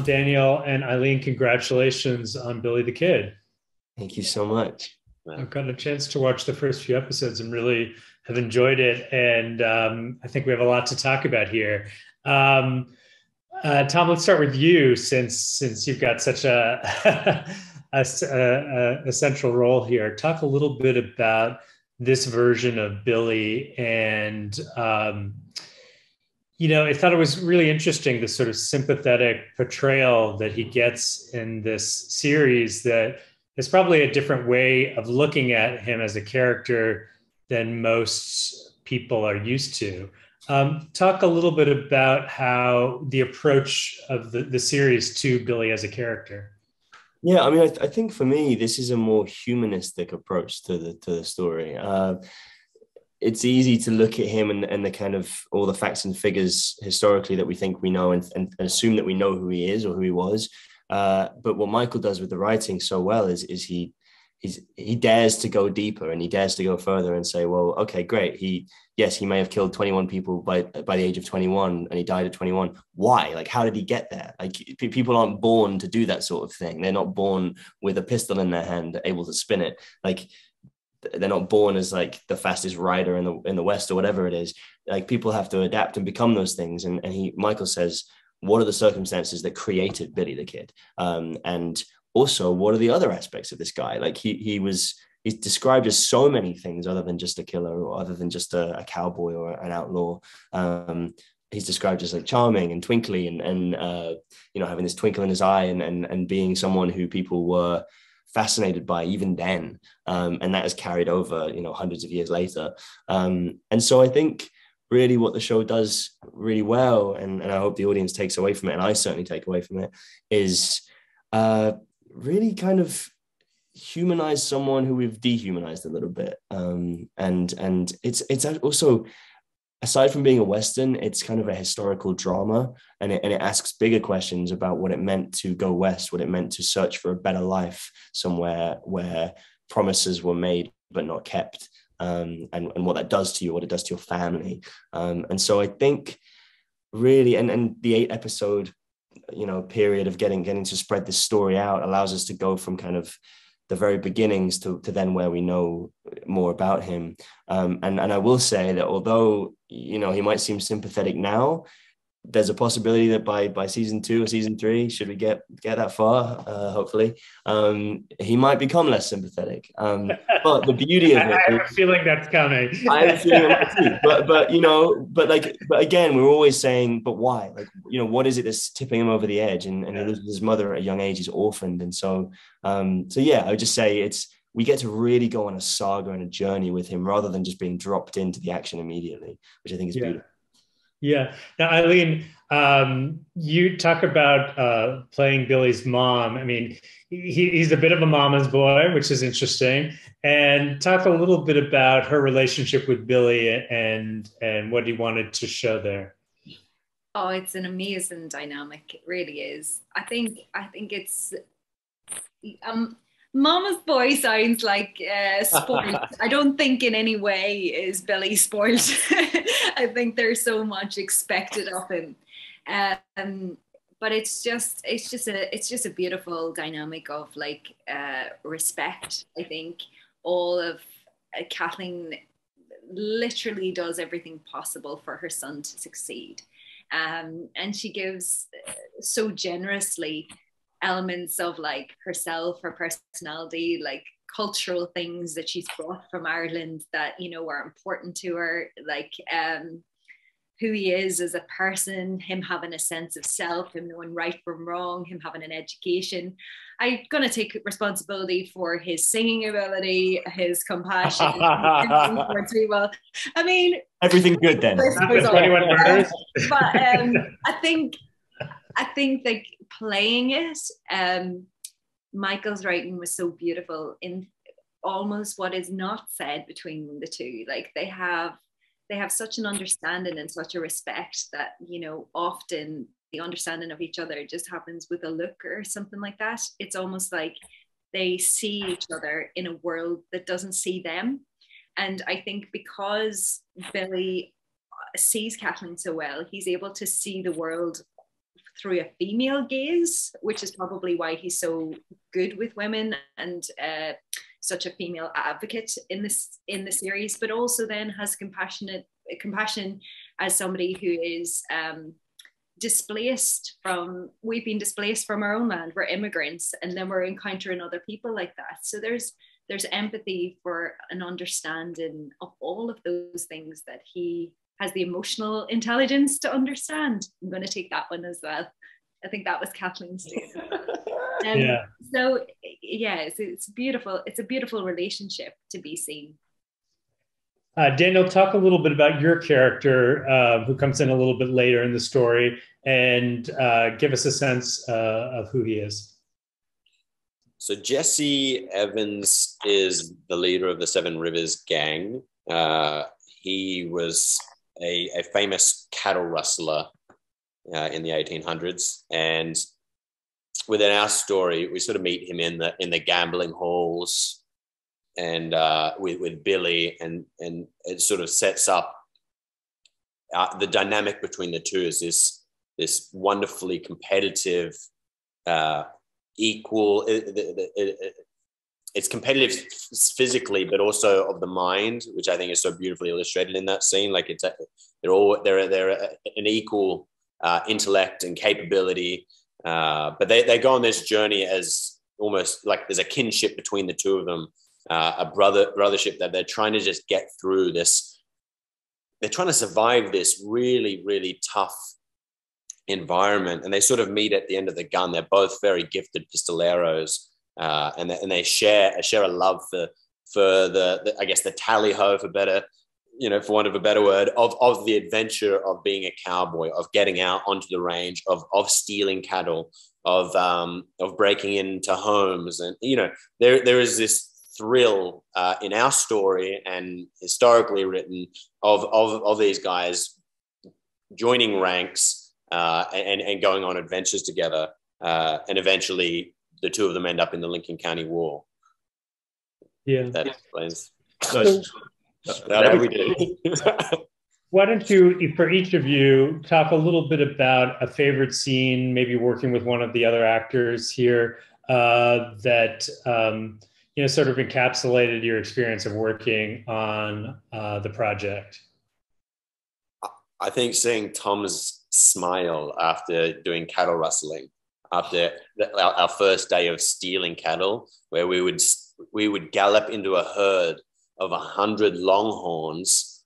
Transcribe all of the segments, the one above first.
Daniel and Eileen, congratulations on Billy the Kid. Thank you so much. I've gotten a chance to watch the first few episodes and really have enjoyed it. And I think we have a lot to talk about here. Tom, let's start with you since you've got such a, a central role here. Talk a little bit about this version of Billy and I thought it was really interesting, the sort of sympathetic portrayal that he gets in this series that is probably a different way of looking at him as a character than most people are used to. Talk a little bit about how the approach of the series to Billy as a character. Yeah, I mean, I think for me, this is a more humanistic approach to the story. It's easy to look at him and the kind of all the facts and figures historically that we think we know and assume that we know who he is or who he was. But what Michael does with the writing so well is he dares to go deeper and he dares to go further and say, well, okay, great. He may have killed 21 people by the age of 21 and he died at 21. Why? Like, how did he get there? Like, people aren't born to do that sort of thing. They're not born with a pistol in their hand, able to spin it. Like, they're not born as like the fastest rider in the West or whatever it is. Like, people have to adapt and become those things. And Michael says, what are the circumstances that created Billy the Kid? And also, what are the other aspects of this guy? Like, he's described as so many things other than just a killer or other than just a cowboy or an outlaw. He's described as like charming and twinkly and having this twinkle in his eye and being someone who people were fascinated by even then. And that has carried over, hundreds of years later. And so I think really what the show does really well, and I hope the audience takes away from it, and I certainly take away from it, is really kind of humanize someone who we've dehumanized a little bit. And it's also, aside from being a Western, it's kind of a historical drama, and it asks bigger questions about what it meant to go West, what it meant to search for a better life somewhere where promises were made but not kept, and what that does to you, what it does to your family. And so I think really, and the 8-episode, period of getting to spread this story out allows us to go from kind of the very beginnings to then where we know more about him. And I will say that although, he might seem sympathetic now, there's a possibility that by season 2 or season 3, should we get that far, hopefully, he might become less sympathetic. But the beauty of it, I have a feeling that's coming. I have a feeling that too. But again, we're always saying, but why? Like, what is it that's tipping him over the edge? And he loses his mother at a young age. He's orphaned, and so yeah, I would just say we get to really go on a saga and a journey with him rather than just being dropped into the action immediately, which I think is beautiful. Yeah. Now, Eileen, you talk about playing Billy's mom. I mean, he's a bit of a mama's boy, which is interesting. And talk a little bit about her relationship with Billy and what he wanted to show there. Oh, it's an amazing dynamic. It really is. I think it's Mama's boy sounds like spoiled. I don't think in any way is Billy spoiled. I think there's so much expected of him, but it's just a beautiful dynamic of like respect. I think all of Kathleen literally does everything possible for her son to succeed, and she gives so generously elements of like herself, her personality, like cultural things that she's brought from Ireland that are important to her, like who he is as a person, him having a sense of self, him knowing right from wrong, him having an education. I'm gonna take responsibility for his singing ability, his compassion, towards people. I mean, everything good then. But I think like playing it, Michael's writing was so beautiful in almost what is not said between the two. Like they have such an understanding and such a respect that, often the understanding of each other just happens with a look or something like that. It's almost like they see each other in a world that doesn't see them. And I think because Billy sees Kathleen so well, he's able to see the world through a female gaze, which is probably why he's so good with women and such a female advocate in the series, but also then has compassion as somebody who is we've been displaced from our own land. We're immigrants, and then we're encountering other people like that. So there's empathy for an understanding of all of those things that he has the emotional intelligence to understand. I'm going to take that one as well. I think that was Kathleen's too. Yeah. So yeah, it's beautiful. It's a beautiful relationship to be seen. Daniel, talk a little bit about your character who comes in a little bit later in the story, and give us a sense of who he is. So Jesse Evans is the leader of the Seven Rivers gang. He was a famous cattle rustler in the 1800s, and within our story, we sort of meet him in the gambling halls, and with Billy, and it sort of sets up the dynamic between the two is this wonderfully competitive, equal. It's competitive physically, but also of the mind, which I think is so beautifully illustrated in that scene. Like they're an equal intellect and capability, but they go on this journey as almost like there's a kinship between the two of them, a brothership that they're trying to just get through this. They're trying to survive this really, really tough environment, and they sort of meet at the end of the gun. They're both very gifted pistoleros. And they share a love for the I guess the tally ho, for want of a better word, of the adventure of being a cowboy, of getting out onto the range, of stealing cattle, of breaking into homes, and there is this thrill in our story and historically written of these guys joining ranks and going on adventures together, and eventually the two of them end up in the Lincoln County War. Yeah, that explains. We do. Why don't you, for each of you, talk a little bit about a favorite scene, maybe working with one of the other actors here, that sort of encapsulated your experience of working on the project? I think seeing Tom's smile after doing cattle rustling, after our first day of stealing cattle, where we would gallop into a herd of 100 longhorns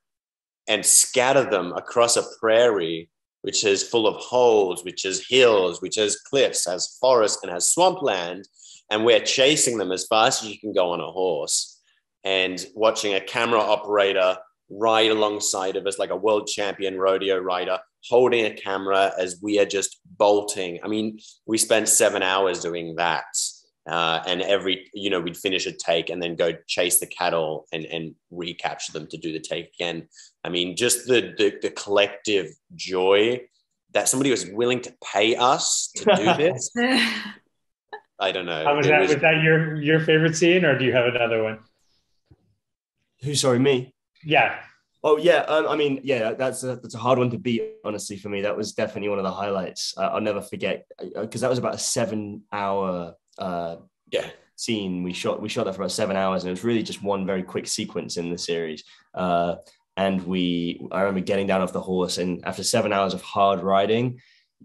and scatter them across a prairie, which is full of holes, which is hills, which has cliffs, has forest, and has swampland. And we're chasing them as fast as you can go on a horse, and watching a camera operator ride alongside of us like a world champion rodeo rider, holding a camera as we are just bolting. I mean, we spent 7 hours doing that. And we'd finish a take and then go chase the cattle and recapture them to do the take again. I mean, just the collective joy that somebody was willing to pay us to do this. I don't know. Was that your favorite scene, or do you have another one? Who, sorry, me? Yeah. Oh yeah, that's a hard one to beat, honestly, for me. That was definitely one of the highlights. I'll never forget, because that was about a 7-hour scene. We shot that for about 7 hours, and it was really just one very quick sequence in the series. And I remember getting down off the horse, and after 7 hours of hard riding,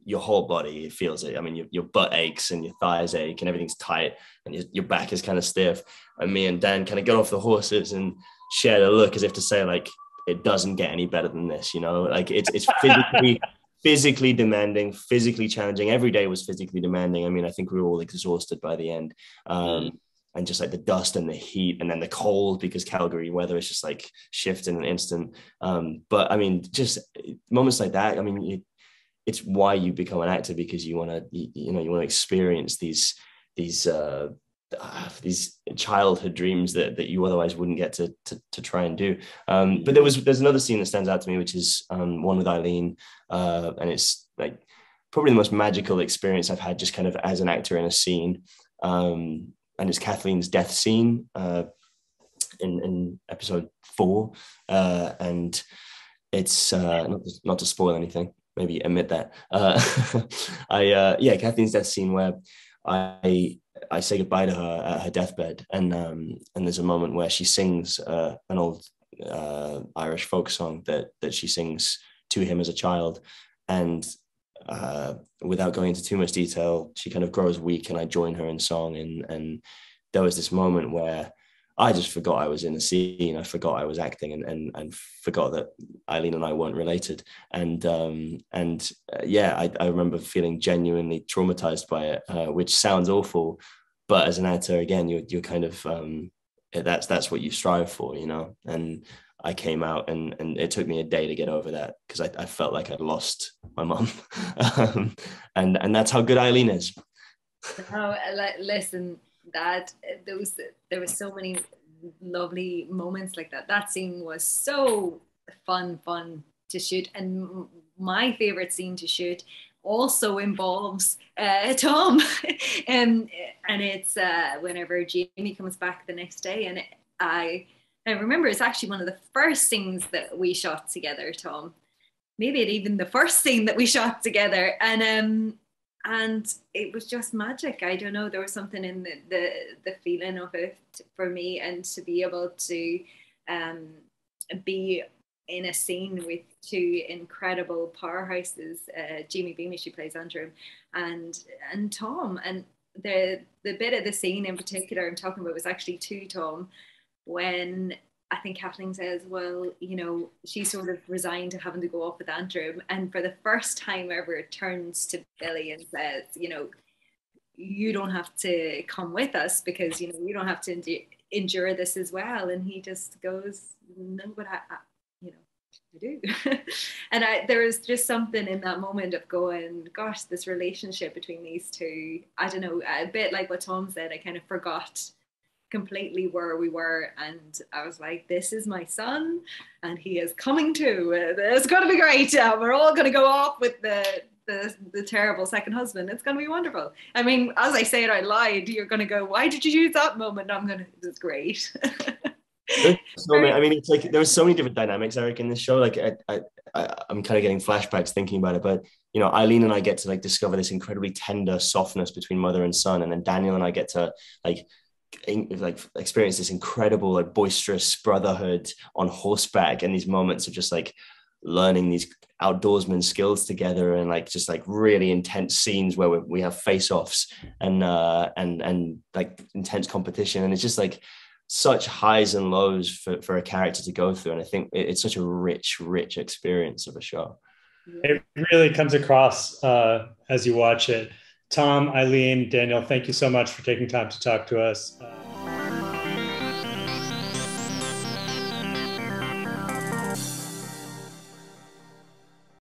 your whole body feels it. I mean, your butt aches and your thighs ache and everything's tight and your back is kind of stiff. And me and Dan kind of got off the horses and shared a look as if to say, like, it doesn't get any better than this, like it's physically demanding, physically challenging. Every day was physically demanding. I mean, I think we were all exhausted by the end. And just like the dust and the heat, and then the cold, because Calgary weather is just like shift in an instant. But I mean, just moments like that, I mean, it's why you become an actor, because you want to experience these childhood dreams that you otherwise wouldn't get to try and do. But there's another scene that stands out to me, which is one with Eileen, and it's like probably the most magical experience I've had just kind of as an actor in a scene. And it's Kathleen's death scene in episode 4, and it's not to spoil anything. maybe admit that. Kathleen's death scene where I say goodbye to her at her deathbed, and there's a moment where she sings an old Irish folk song that she sings to him as a child, and without going into too much detail, she kind of grows weak, and I join her in song, and there was this moment where I just forgot I was in a scene. I forgot I was acting, and forgot that Eileen and I weren't related. And I remember feeling genuinely traumatized by it, which sounds awful, but as an actor, again, you're kind of that's what you strive for, you know. And I came out, and it took me a day to get over that, because I felt like I'd lost my mom, and that's how good Eileen is. Oh, listen. There was so many lovely moments like that. That scene was so fun to shoot, and my favorite scene to shoot also involves Tom, and it's whenever Jamie comes back the next day, and I remember it's actually one of the first scenes that we shot together, Tom. Maybe even the first scene that we shot together, and it was just magic. I don't know, there was something in the feeling of it for me, and to be able to be in a scene with two incredible powerhouses, Jamie Beamish, who plays Andrew, and Tom. And the bit of the scene in particular I'm talking about was actually to Tom, when I think Kathleen says, well, you know, she sort of resigned to having to go off with Antrim, and for the first time ever turns to Billy and says, you know, you don't have to come with us, because, you know, you don't have to endure this as well. And he just goes, no, but I do. And there was just something in that moment of going, gosh, this relationship between these two, I don't know, a bit like what Tom said, I kind of forgot completely where we were, and I was like, this is my son and he is coming too. It's going to be great. We're all going to go off with the terrible second husband. It's going to be wonderful. I mean, as I say it out loud, you're going to go, why did you use that moment? I'm going to, it's great. So, I mean, it's like there was so many different dynamics, Eric, in this show. Like I'm kind of getting flashbacks thinking about it, but you know, Eileen and I get to like discover this incredibly tender softness between mother and son, and then Daniel and I get to like experience this incredible like boisterous brotherhood on horseback, and these moments of just like learning these outdoorsman skills together, and like just like really intense scenes where we have face-offs and like intense competition, and it's just like such highs and lows for a character to go through. And I think it's such a rich experience of a show. It really comes across as you watch it. Tom, Eileen, Daniel, thank you so much for taking time to talk to us.